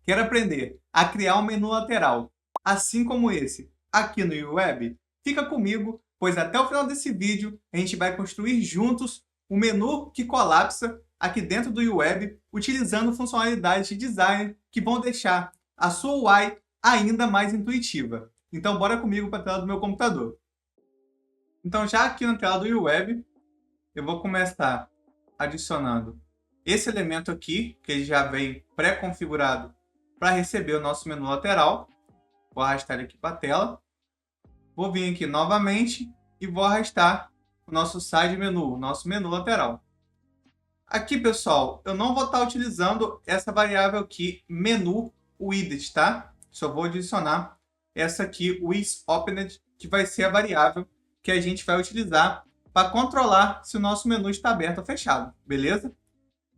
Quer aprender a criar um menu lateral, assim como esse, aqui no YouWeb? Fica comigo, pois até o final desse vídeo a gente vai construir juntos o menu que colapsa aqui dentro do YouWeb, utilizando funcionalidades de design que vão deixar a sua UI ainda mais intuitiva. Então bora comigo para a tela do meu computador. Então já aqui na tela do YouWeb, eu vou começar adicionando esse elemento aqui, que ele já vem pré-configurado para receber o nosso menu lateral. Vou arrastar ele aqui para a tela. Vou vir aqui novamente e vou arrastar o nosso side menu, o nosso menu lateral. Aqui, pessoal, eu não vou estar utilizando essa variável aqui, menu widget, tá? Só vou adicionar essa aqui, withOpened, que vai ser a variável que a gente vai utilizar para controlar se o nosso menu está aberto ou fechado, beleza?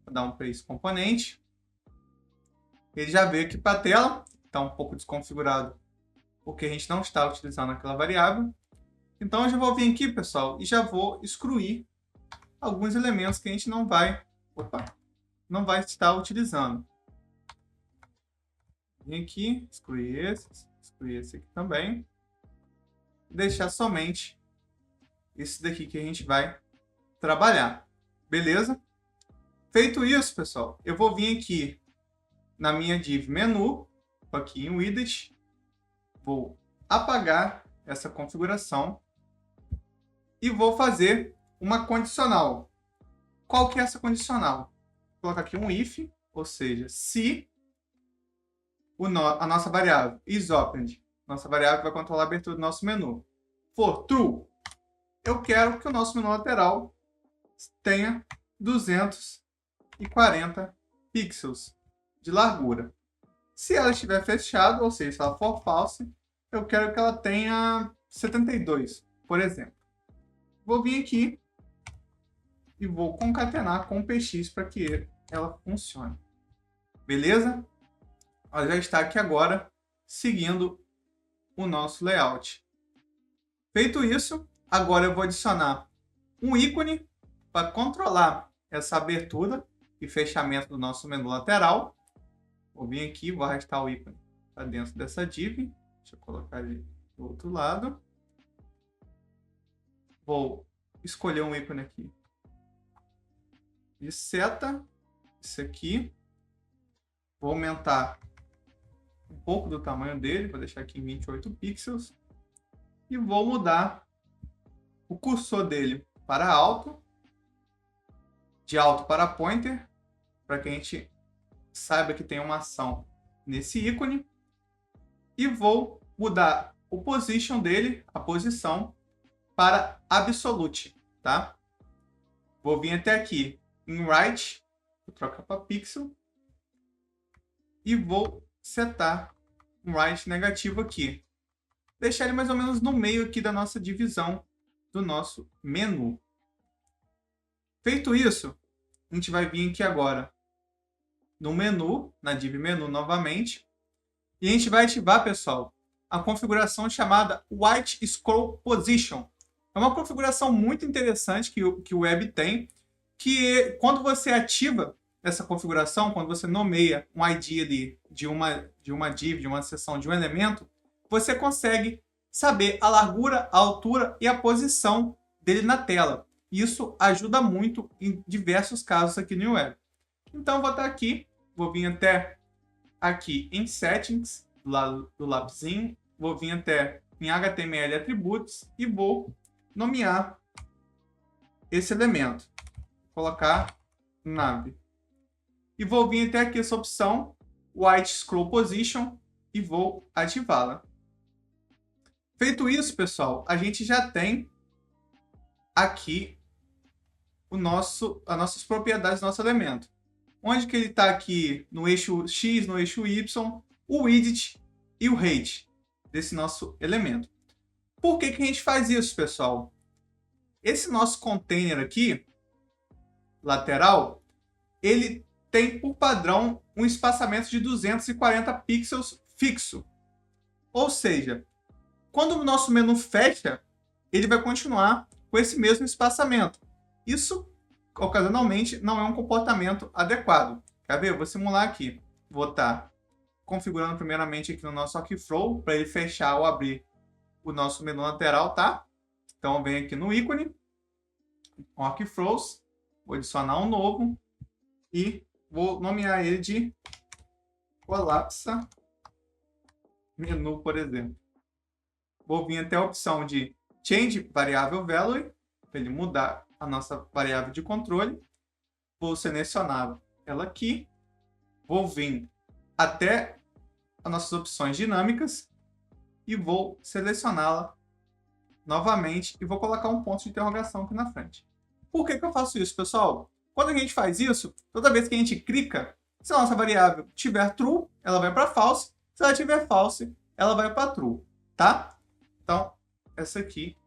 Vou dar um para esse componente. Ele já veio aqui para a tela, está um pouco desconfigurado porque a gente não está utilizando aquela variável. Então eu já vou vir aqui, pessoal, e já vou excluir alguns elementos que a gente não vai estar utilizando. Vim aqui, excluir esse aqui também. Deixar somente esse daqui que a gente vai trabalhar. Beleza? Feito isso, pessoal, eu vou vir aqui na minha div menu, aqui em widget, vou apagar essa configuração e vou fazer uma condicional. Qual que é essa condicional? Vou colocar aqui um if, ou seja, se a nossa variável isOpened, nossa variável vai controlar a abertura do nosso menu, for true, eu quero que o nosso menu lateral tenha 240 pixels de largura. Se ela estiver fechada, ou seja, se ela for false, eu quero que ela tenha 72, por exemplo. Vou vir aqui e vou concatenar com o px para que ela funcione. Beleza? Ela já está aqui agora, seguindo o nosso layout. Feito isso, agora eu vou adicionar um ícone para controlar essa abertura e fechamento do nosso menu lateral. Vou vir aqui, vou arrastar o ícone para dentro dessa div. Deixa eu colocar ele do outro lado. Vou escolher um ícone aqui de seta. Esse aqui. Vou aumentar um pouco do tamanho dele. Vou deixar aqui em 28 pixels. E vou mudar o cursor dele para alto. De alto para pointer. Para que a gente saiba que tem uma ação nesse ícone. E vou mudar o position dele, a posição, para absolute, tá? Vou vir até aqui em right, vou trocar para pixel. E vou setar um right negativo aqui. Deixar ele mais ou menos no meio aqui da nossa divisão do nosso menu. Feito isso, a gente vai vir aqui agora no menu, na div menu novamente. E a gente vai ativar, pessoal, a configuração chamada White Scroll Position. É uma configuração muito interessante que o Web tem, que quando você ativa essa configuração, quando você nomeia um ID ali de uma div, de uma seção, de um elemento, você consegue saber a largura, a altura e a posição dele na tela. Isso ajuda muito em diversos casos aqui no Web. Então, vou estar aqui, vou vir até aqui em Settings, do lado do lapisinho, vou vir até em HTML Attributes e vou nomear esse elemento. Vou colocar nav. E vou vir até aqui essa opção, White Scroll Position, e vou ativá-la. Feito isso, pessoal, a gente já tem aqui as nossas propriedades do nosso elemento. Onde que ele está aqui no eixo X, no eixo Y, o widget e o height desse nosso elemento. Por que que a gente faz isso, pessoal? Esse nosso container aqui, lateral, ele tem por padrão um espaçamento de 240 pixels fixo. Ou seja, quando o nosso menu fecha, ele vai continuar com esse mesmo espaçamento. Isso, ocasionalmente, não é um comportamento adequado. Quer ver? Eu vou simular aqui. Vou estar configurando primeiramente aqui no nosso workflow para ele fechar ou abrir o nosso menu lateral, tá? Então, eu venho aqui no ícone, workflows, vou adicionar um novo e vou nomear ele de colapsa menu, por exemplo. Vou vir até a opção de Change Variable Value, para ele mudar a nossa variável de controle. Vou selecionar ela aqui. Vou vir até as nossas opções dinâmicas e vou selecioná-la novamente e vou colocar um ponto de interrogação aqui na frente. Por que eu faço isso, pessoal? Quando a gente faz isso, toda vez que a gente clica, se a nossa variável tiver true, ela vai para false. Se ela tiver false, ela vai para true, tá? Então, essa aqui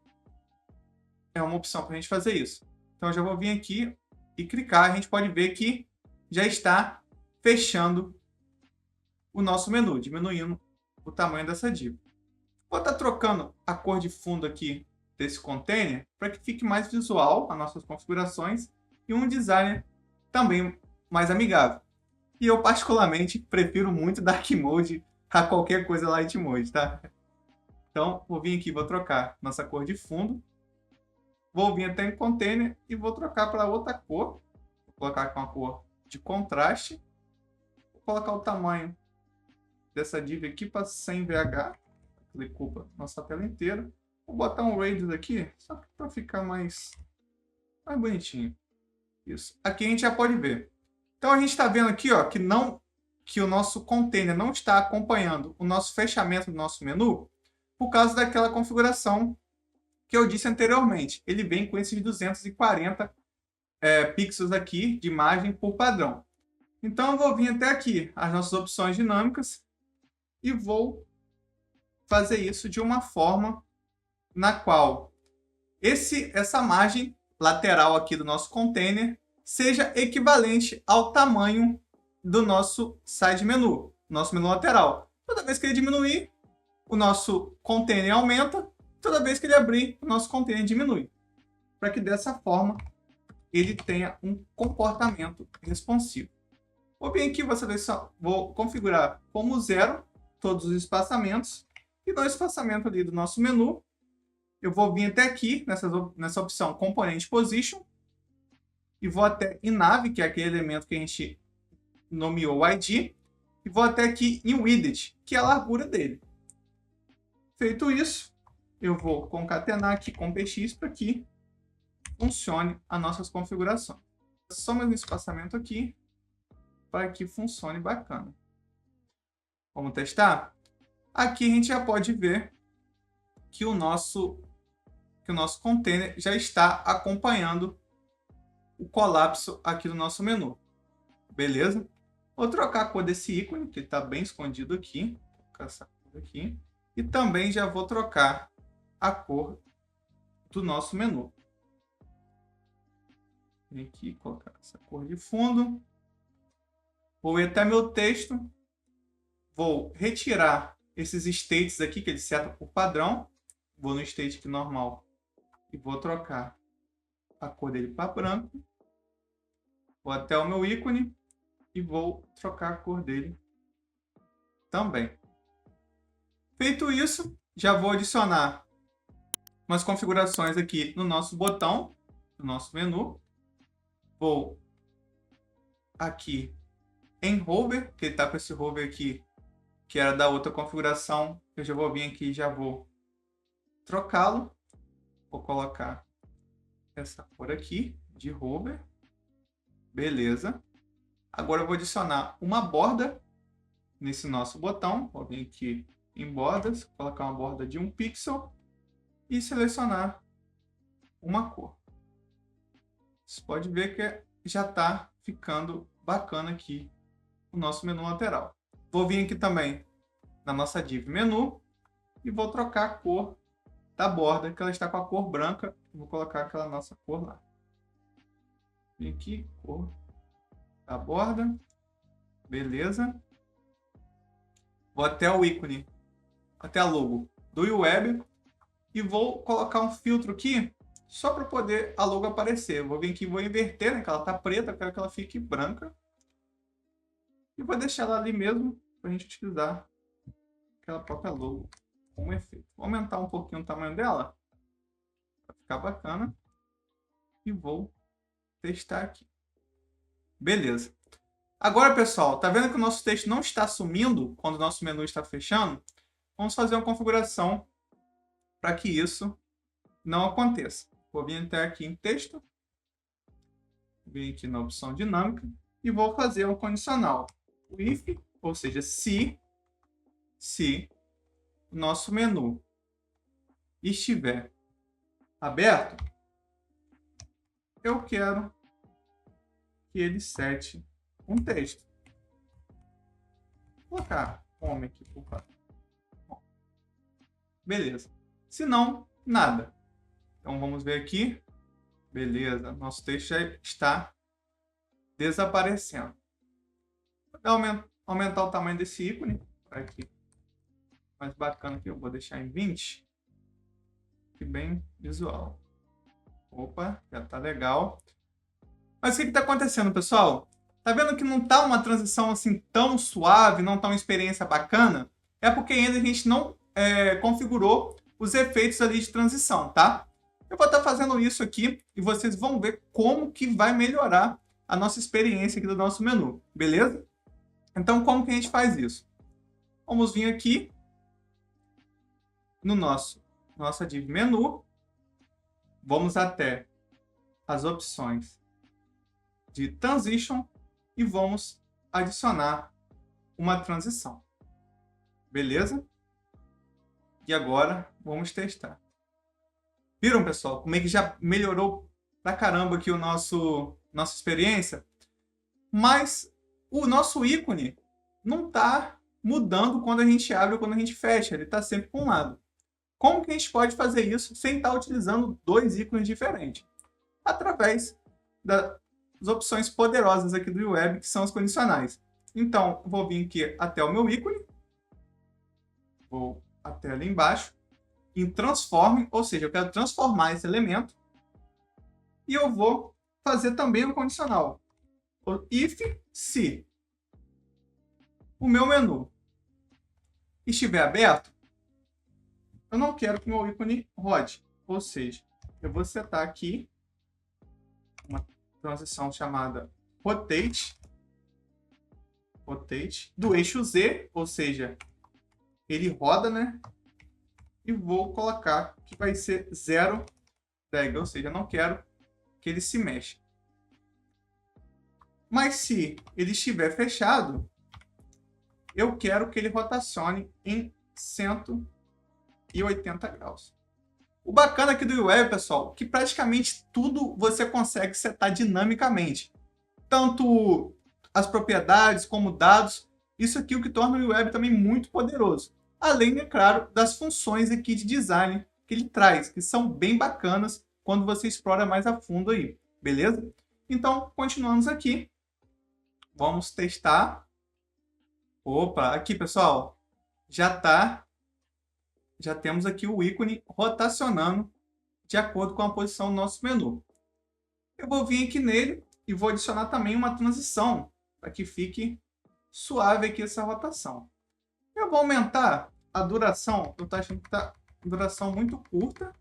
é uma opção para a gente fazer isso. Então, eu já vou vir aqui e clicar. A gente pode ver que já está fechando o nosso menu, diminuindo o tamanho dessa div. Vou estar trocando a cor de fundo aqui desse container para que fique mais visual as nossas configurações e um design também mais amigável. E eu particularmente prefiro muito Dark Mode a qualquer coisa Light Mode, tá? Então, vou vir aqui, vou trocar nossa cor de fundo. Vou vir até em container e vou trocar para outra cor. Vou colocar aqui uma cor de contraste. Vou colocar o tamanho dessa div aqui para 100 VH. Ele ocupa nossa tela inteira. Vou botar um radius aqui, só para ficar mais bonitinho. Isso. Aqui a gente já pode ver. Então a gente está vendo aqui, ó, que o nosso container não está acompanhando o nosso fechamento do nosso menu por causa daquela configuração que eu disse anteriormente. Ele vem com esses 240 pixels aqui de imagem por padrão. Então eu vou vir até aqui, as nossas opções dinâmicas, e vou fazer isso de uma forma na qual essa margem lateral aqui do nosso container seja equivalente ao tamanho do nosso side menu, nosso menu lateral. Toda vez que ele diminuir, o nosso container aumenta. Toda vez que ele abrir, o nosso container diminui. Para que dessa forma ele tenha um comportamento responsivo. Vou vir aqui, vou configurar como 0 todos os espaçamentos. E no espaçamento ali do nosso menu, eu vou vir até aqui, nessa opção Component Position. E vou até em Nav, que é aquele elemento que a gente nomeou o ID. E vou até aqui em Width, que é a largura dele. Feito isso, eu vou concatenar aqui com px para que funcione as nossas configurações. Só mais um espaçamento aqui para que funcione bacana. Vamos testar? Aqui a gente já pode ver que o nosso container já está acompanhando o colapso aqui do nosso menu. Beleza? Vou trocar a cor desse ícone, que está bem escondido aqui. Vou colocar essa cor aqui. E também já vou trocar a cor do nosso menu. Vem aqui, colocar essa cor de fundo. Vou ir até meu texto. Vou retirar esses states aqui, que ele seta por padrão. Vou no state aqui normal e vou trocar a cor dele para branco. Vou até o meu ícone e vou trocar a cor dele também. Feito isso, já vou adicionar umas configurações aqui no nosso botão, no nosso menu. Vou aqui em hover, que ele está com esse hover aqui, que era da outra configuração. Eu já vou vir aqui e já vou trocá-lo. Vou colocar essa cor aqui de hover. Beleza. Agora eu vou adicionar uma borda nesse nosso botão. Vou vir aqui em bordas, colocar uma borda de 1 pixel e selecionar uma cor. Você pode ver que já está ficando bacana aqui o nosso menu lateral. Vou vir aqui também na nossa div menu e vou trocar a cor da borda, que ela está com a cor branca. Vou colocar aquela nossa cor lá. Vem aqui, cor da borda. Beleza. Vou até o ícone, até a logo do UWeb e vou colocar um filtro aqui só para poder a logo aparecer. Eu vou vir aqui e vou inverter, né, que ela está preta, eu quero que ela fique branca. E vou deixar ela ali mesmo, para a gente utilizar aquela própria logo como efeito. Vou aumentar um pouquinho o tamanho dela, para ficar bacana. E vou testar aqui. Beleza. Agora, pessoal, tá vendo que o nosso texto não está sumindo quando o nosso menu está fechando? Vamos fazer uma configuração para que isso não aconteça. Vou vir até aqui em texto, vir aqui na opção dinâmica e vou fazer um condicional. O if, ou seja, se o nosso menu estiver aberto, eu quero que ele sete um texto. Vou colocar home aqui, por favor. Beleza. Se não, nada. Então vamos ver aqui. Beleza. Nosso texto já está desaparecendo. Vou aumentar o tamanho desse ícone. Para aqui. Mais bacana que eu vou deixar em 20. Que bem visual. Opa, já está legal. Mas o que está acontecendo, pessoal? Tá vendo que não tá uma transição assim tão suave, não tá uma experiência bacana? É porque ainda a gente não configurou os efeitos ali de transição, tá? Eu vou estar fazendo isso aqui e vocês vão ver como que vai melhorar a nossa experiência aqui do nosso menu, beleza? Então, como que a gente faz isso? Vamos vir aqui no nossa div menu, vamos até as opções de transition e vamos adicionar uma transição. Beleza? E agora vamos testar. Viram, pessoal, como é que já melhorou pra caramba aqui nossa experiência? Mas o nosso ícone não está mudando quando a gente abre ou quando a gente fecha. Ele está sempre para um lado. Como que a gente pode fazer isso sem estar utilizando dois ícones diferentes? Através das opções poderosas aqui do web, que são os condicionais. Então, eu vou vir aqui até o meu ícone. Vou até ali embaixo. Em transform, ou seja, eu quero transformar esse elemento. E eu vou fazer também um condicional. O if, se o meu menu estiver aberto, eu não quero que o meu ícone rode. Ou seja, eu vou setar aqui uma transição chamada rotate do eixo Z, ou seja, ele roda, né? E vou colocar que vai ser 0 drag, ou seja, eu não quero que ele se mexa. Mas se ele estiver fechado, eu quero que ele rotacione em 180 graus. O bacana aqui do web, pessoal, que praticamente tudo você consegue setar dinamicamente. Tanto as propriedades como dados. Isso aqui é o que torna o web também muito poderoso. Além, é claro, das funções aqui de design que ele traz, que são bem bacanas quando você explora mais a fundo aí, beleza? Então, continuamos aqui. Vamos testar. Opa, aqui, pessoal, já temos aqui o ícone rotacionando de acordo com a posição do nosso menu. Eu vou vir aqui nele e vou adicionar também uma transição para que fique suave aqui essa rotação. Eu vou aumentar a duração, eu estou achando que está duração muito curta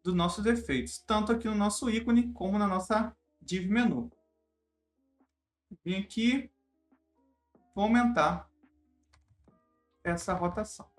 dos nossos efeitos, tanto aqui no nosso ícone como na nossa div menu. Vim aqui, vou aumentar essa rotação.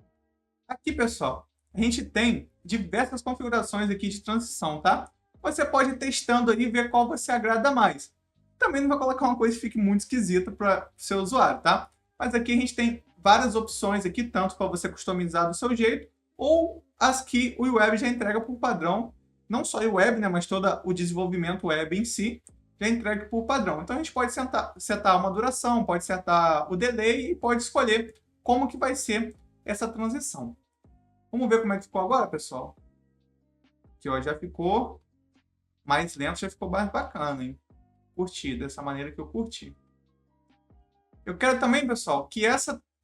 Aqui, pessoal, a gente tem diversas configurações aqui de transição, tá? Você pode ir testando aí e ver qual você agrada mais. Também não vou colocar uma coisa que fique muito esquisita para o seu usuário, tá? Mas aqui a gente tem várias opções aqui, tanto para você customizar do seu jeito, ou as que o web já entrega por padrão. Não só o web, né, mas todo o desenvolvimento web em si já entrega por padrão. Então a gente pode setar uma duração, pode setar o delay e pode escolher como que vai ser essa transição. Vamos ver como é que ficou agora, pessoal? Aqui, ó, já ficou mais lento, já ficou mais bacana, hein? Curti, dessa maneira que eu curti. Eu quero também, pessoal, que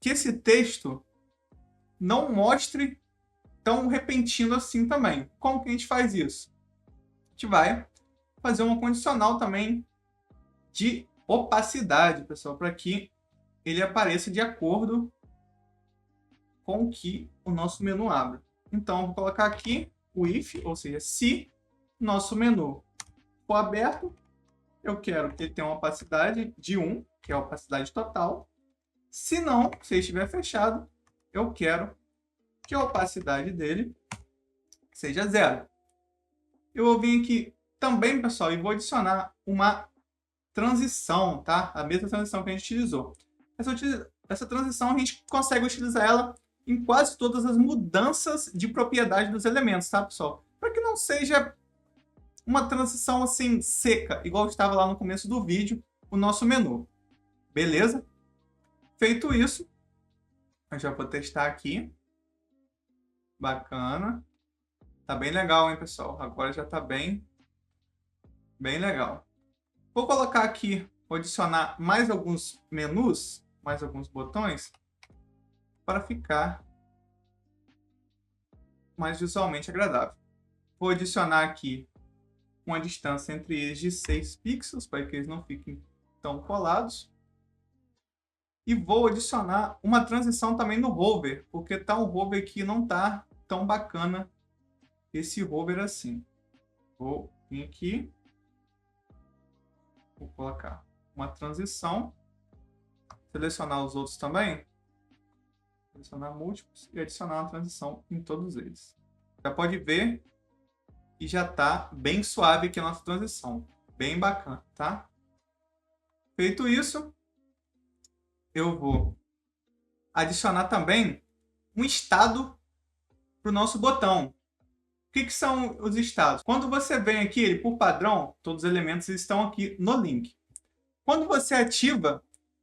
esse texto não mostre tão repentino assim também. Como que a gente faz isso? A gente vai fazer uma condicional também de opacidade, pessoal, para que ele apareça de acordo com o que o nosso menu abre. Então, eu vou colocar aqui o if, ou seja, se nosso menu for aberto, eu quero que ele tenha uma opacidade de 1, que é a opacidade total. Se não, se ele estiver fechado, eu quero que a opacidade dele seja 0. Eu vou vir aqui também, pessoal, e vou adicionar uma transição, tá? A mesma transição que a gente utilizou. Essa transição a gente consegue utilizar ela em quase todas as mudanças de propriedade dos elementos, tá, pessoal? Para que não seja uma transição assim seca, igual estava lá no começo do vídeo, o nosso menu. Beleza? Feito isso, eu já vou testar aqui. Bacana. Tá bem legal, hein, pessoal? Agora já tá bem legal. Vou colocar aqui, vou adicionar mais alguns menus, mais alguns botões, para ficar mais visualmente agradável. Vou adicionar aqui uma distância entre eles de 6 pixels, para que eles não fiquem tão colados. E vou adicionar uma transição também no hover, porque tá um hover aqui não tá tão bacana esse hover assim. Vou vir aqui, vou colocar uma transição, selecionar os outros também, selecionar múltiplos e adicionar uma transição em todos eles. Já pode ver que já tá bem suave aqui a nossa transição, bem bacana, tá? Feito isso, eu vou adicionar também um estado para o nosso botão. O que são os estados? Quando você vem aqui, ele por padrão, todos os elementos estão aqui no link. Quando você ativa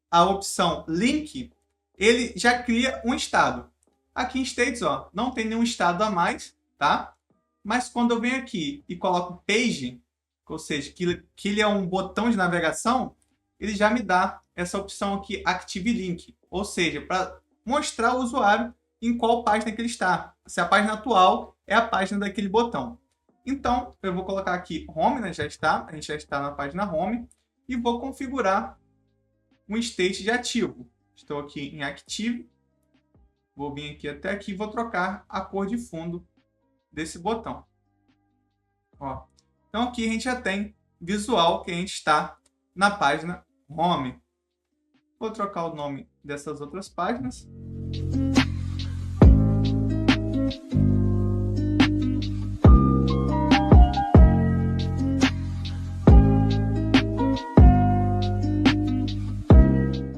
a opção link, ele já cria um estado. Aqui em states, ó, não tem nenhum estado a mais, tá? Mas quando eu venho aqui e coloco page, ou seja, que ele é um botão de navegação, ele já me dá essa opção aqui, Active Link. Ou seja, para mostrar ao usuário em qual página que ele está. Se a página atual é a página daquele botão. Então, eu vou colocar aqui Home, né? A gente já está na página Home. E vou configurar um state de ativo. Estou aqui em Active. Vou vir aqui até aqui e vou trocar a cor de fundo desse botão. Ó. Então, aqui a gente já tem visual que a gente está na página Home. Vou trocar o nome dessas outras páginas.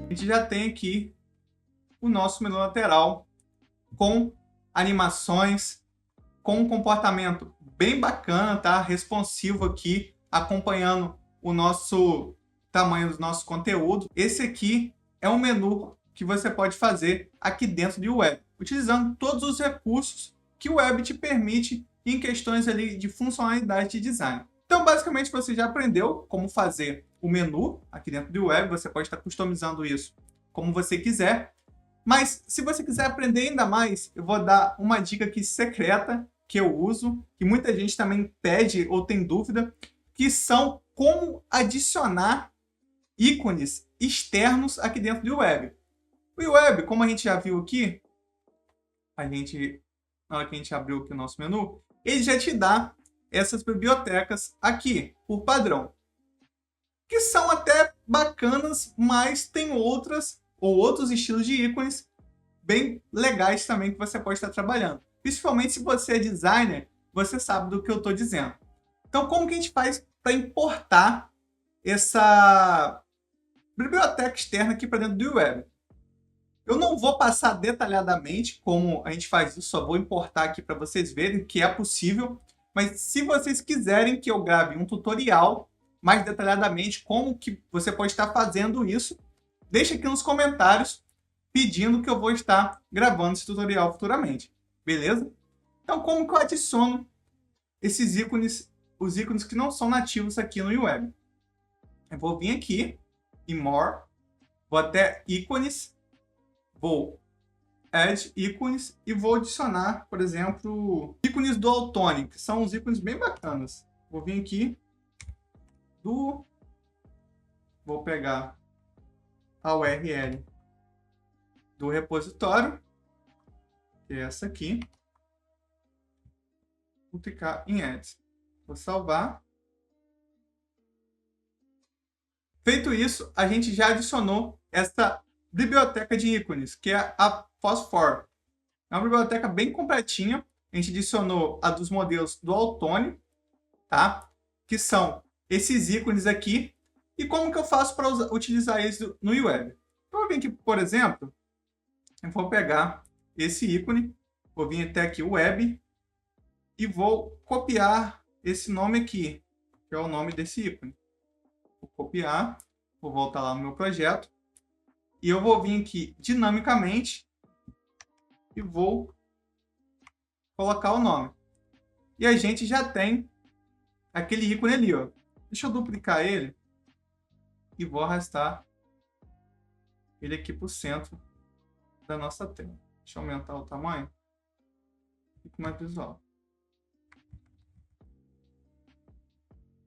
A gente já tem aqui o nosso menu lateral com animações, com um comportamento bem bacana, tá? Responsivo aqui, acompanhando o nosso tamanho do nosso conteúdo. Esse aqui é um menu que você pode fazer aqui dentro do web, utilizando todos os recursos que o web te permite em questões ali de funcionalidade de design. Então, basicamente, você já aprendeu como fazer o menu aqui dentro do web. Você pode estar customizando isso como você quiser. Mas, se você quiser aprender ainda mais, eu vou dar uma dica aqui secreta que eu uso, que muita gente também pede ou tem dúvida, que são como adicionar ícones externos aqui dentro do web. O web, como a gente já viu aqui, na hora que a gente abriu aqui o nosso menu, ele já te dá essas bibliotecas aqui, por padrão, que são até bacanas, mas tem outras ou outros estilos de ícones bem legais também que você pode estar trabalhando. Principalmente se você é designer, você sabe do que eu estou dizendo. Então, como que a gente faz para importar essa biblioteca externa aqui para dentro do web? Eu não vou passar detalhadamente como a gente faz isso, só vou importar aqui para vocês verem que é possível. Mas se vocês quiserem que eu grave um tutorial mais detalhadamente como que você pode estar fazendo isso, deixa aqui nos comentários pedindo que eu vou estar gravando esse tutorial futuramente. Beleza? Então, como que eu adiciono esses ícones, os ícones que não são nativos aqui no web? Eu vou vir aqui em More, vou até ícones, vou Add ícones e vou adicionar, por exemplo, ícones do Autone, que são uns ícones bem bacanas. Vou vir aqui, vou pegar a URL do repositório, que é essa aqui. Vou clicar em Add. Vou salvar. Feito isso, a gente já adicionou essa biblioteca de ícones, que é a Phosphor. É uma biblioteca bem completinha. A gente adicionou a dos modelos do Altone, tá? Que são esses ícones aqui. E como que eu faço para utilizar eles no web? Eu vou vir aqui, por exemplo, eu vou pegar esse ícone, vou vir até aqui o web e vou copiar esse nome aqui, que é o nome desse ícone. Vou copiar, vou voltar lá no meu projeto e eu vou vir aqui dinamicamente e vou colocar o nome. E a gente já tem aquele ícone ali, ó. Deixa eu duplicar ele e vou arrastar ele aqui para o centro da nossa tela. Deixa eu aumentar o tamanho. Fica mais visual.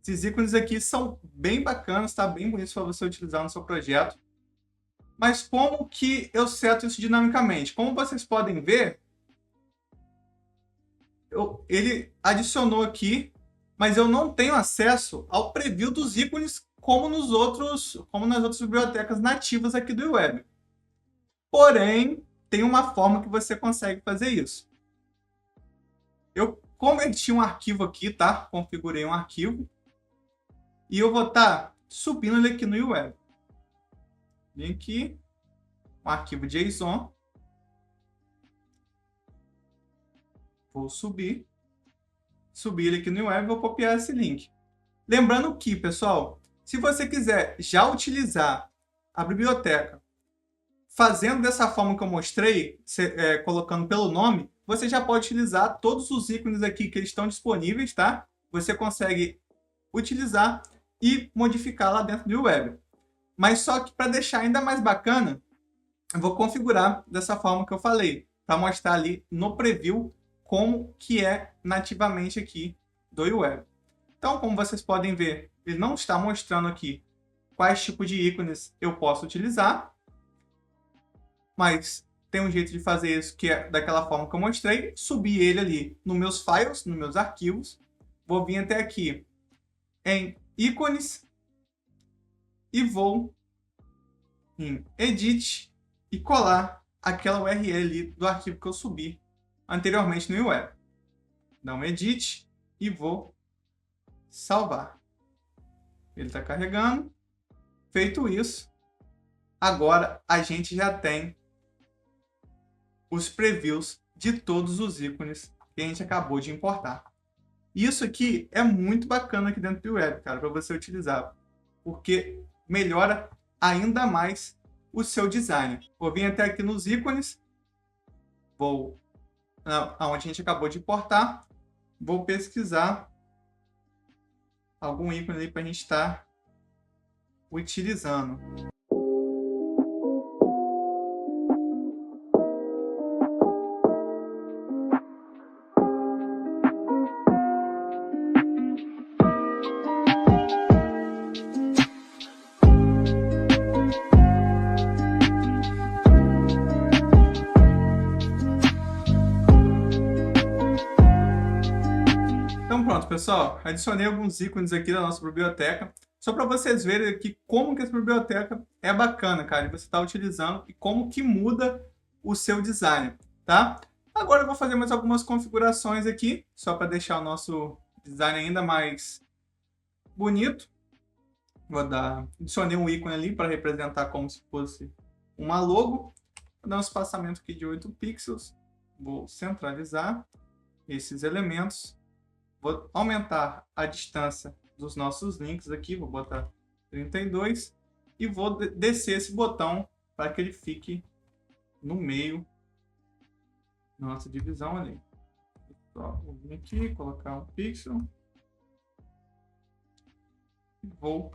Esses ícones aqui são bem bacanas, tá? Bem bonitos para você utilizar no seu projeto. Mas como que eu seto isso dinamicamente? Como vocês podem ver, ele adicionou aqui, mas eu não tenho acesso ao preview dos ícones como nas outras bibliotecas nativas aqui do web. Porém, tem uma forma que você consegue fazer isso. Eu converti um arquivo aqui, tá? Configurei um arquivo. E eu vou estar subindo ele aqui no web. Vem aqui, um arquivo JSON. Vou subir ele aqui no web e vou copiar esse link. Lembrando que, pessoal, se você quiser já utilizar a biblioteca fazendo dessa forma que eu mostrei, colocando pelo nome, você já pode utilizar todos os ícones aqui que eles estão disponíveis, tá? Você consegue utilizar e modificar lá dentro do web. Mas só que para deixar ainda mais bacana, eu vou configurar dessa forma que eu falei, para mostrar ali no preview como que é nativamente aqui do web. Então, como vocês podem ver, ele não está mostrando aqui quais tipos de ícones eu posso utilizar, mas tem um jeito de fazer isso que é daquela forma que eu mostrei, subir ele ali nos meus files, nos meus arquivos, vou vir até aqui em ícones e vou em Edit e colar aquela URL ali do arquivo que eu subi anteriormente no web. Dá um Edit e vou salvar. Ele está carregando. Feito isso, agora a gente já tem os previews de todos os ícones que a gente acabou de importar. Isso aqui é muito bacana aqui dentro do web, cara, para você utilizar, porque melhora ainda mais o seu design. Vou vir até aqui nos ícones, vou aonde a gente acabou de importar, vou pesquisar algum ícone ali para a gente estar utilizando. Então pronto, pessoal, adicionei alguns ícones aqui da nossa biblioteca, só para vocês verem aqui como que essa biblioteca é bacana, cara, e você está utilizando e como que muda o seu design, tá? Agora eu vou fazer mais algumas configurações aqui, só para deixar o nosso design ainda mais bonito. Adicionei um ícone ali para representar como se fosse uma logo. Vou dar um espaçamento aqui de 8 pixels, vou centralizar esses elementos. Vou aumentar a distância dos nossos links aqui, vou botar 32 e vou descer esse botão para que ele fique no meio da nossa divisão ali. Vou vir aqui, colocar um pixel e vou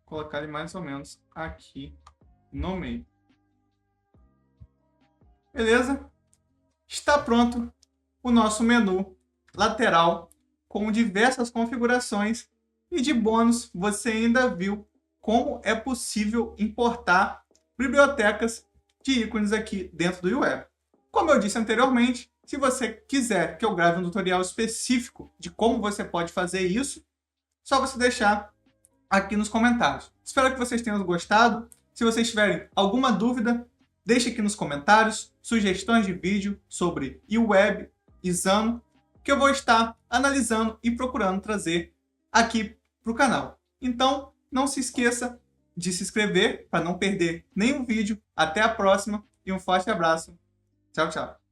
colocar ele mais ou menos aqui no meio. Beleza? Está pronto o nosso menu lateral com diversas configurações e de bônus você ainda viu como é possível importar bibliotecas de ícones aqui dentro do Web. Como eu disse anteriormente, se você quiser que eu grave um tutorial específico de como você pode fazer isso, só você deixar aqui nos comentários. Espero que vocês tenham gostado. Se vocês tiverem alguma dúvida, deixe aqui nos comentários sugestões de vídeo sobre eWeb e Xano, que eu vou estar analisando e procurando trazer aqui para o canal. Então, não se esqueça de se inscrever para não perder nenhum vídeo. Até a próxima e um forte abraço. Tchau, tchau.